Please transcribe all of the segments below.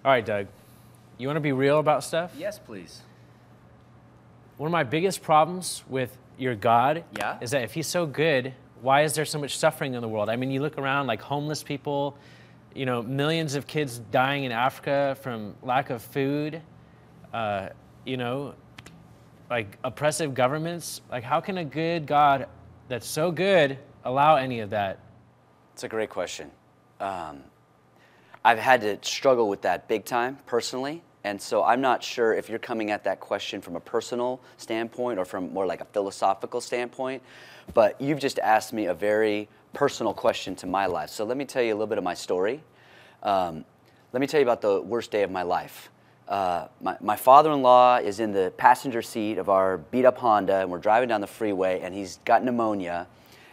All right, Doug, you want to be real about stuff? Yes, please. One of my biggest problems with your God Yeah? is that if he's so good, why is there so much suffering in the world? I mean, you look around, like homeless people, you know, millions of kids dying in Africa from lack of food, you know, like oppressive governments. Like, how can a good God that's so good allow any of that? It's a great question. I've had to struggle with that big time personally, and so I'm not sure if you're coming at that question from a personal standpoint or from more like a philosophical standpoint, but you've just asked me a very personal question to my life. So let me tell you a little bit of my story. Let me tell you about the worst day of my life. My father-in-law is in the passenger seat of our beat-up Honda, and we're driving down the freeway, and he's got pneumonia,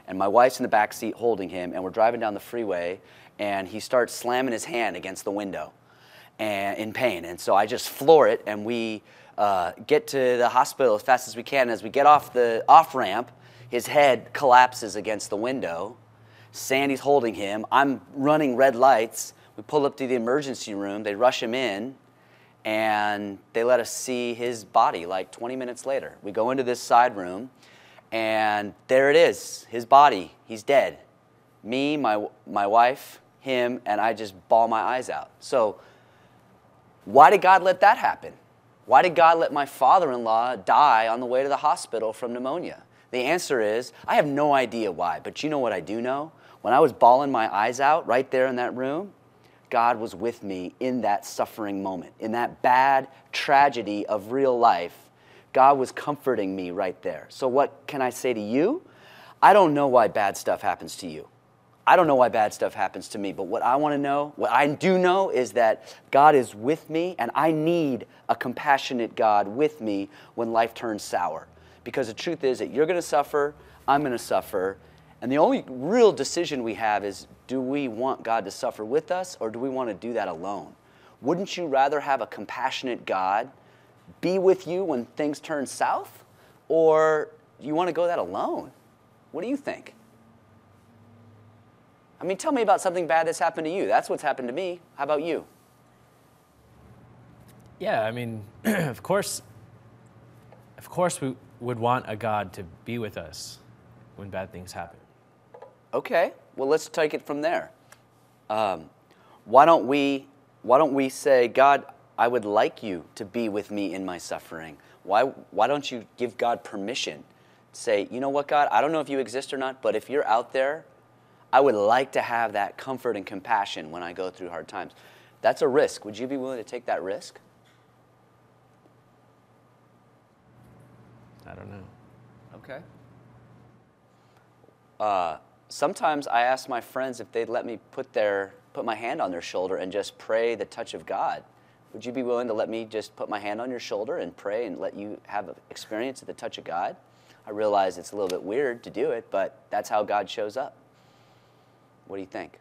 and my wife's in the back seat holding him, and we're driving down the freeway, and he starts slamming his hand against the window and in pain. And so I just floor it, and we get to the hospital as fast as we can. And as we get off the off-ramp, his head collapses against the window. Sandy's holding him. I'm running red lights. We pull up to the emergency room. They rush him in, and they let us see his body like 20 minutes later. We go into this side room, and there it is, his body. He's dead. Me, my wife, him, and I just bawl my eyes out. So why did God let that happen? Why did God let my father-in-law die on the way to the hospital from pneumonia? The answer is, I have no idea why, but you know what I do know? When I was bawling my eyes out right there in that room, God was with me in that suffering moment, in that bad tragedy of real life. God was comforting me right there. So what can I say to you? I don't know why bad stuff happens to you. I don't know why bad stuff happens to me, but what I want to know, what I do know is that God is with me, and I need a compassionate God with me when life turns sour. Because the truth is that you're going to suffer, I'm going to suffer, and the only real decision we have is, do we want God to suffer with us, or do we want to do that alone? Wouldn't you rather have a compassionate God be with you when things turn south, or you want to go that alone? What do you think? I mean, tell me about something bad that's happened to you. That's what's happened to me. How about you? Yeah, I mean, of course we would want a God to be with us when bad things happen. Okay, well, let's take it from there. Why don't we say, God, I would like you to be with me in my suffering. Why don't you give God permission? Say, you know what, God, I don't know if you exist or not, but if you're out there, I would like to have that comfort and compassion when I go through hard times. That's a risk. Would you be willing to take that risk? I don't know. Okay. Sometimes I ask my friends if they'd let me put my hand on their shoulder and just pray the touch of God. Would you be willing to let me just put my hand on your shoulder and pray and let you have an experience of the touch of God? I realize it's a little bit weird to do it, but that's how God shows up. What do you think?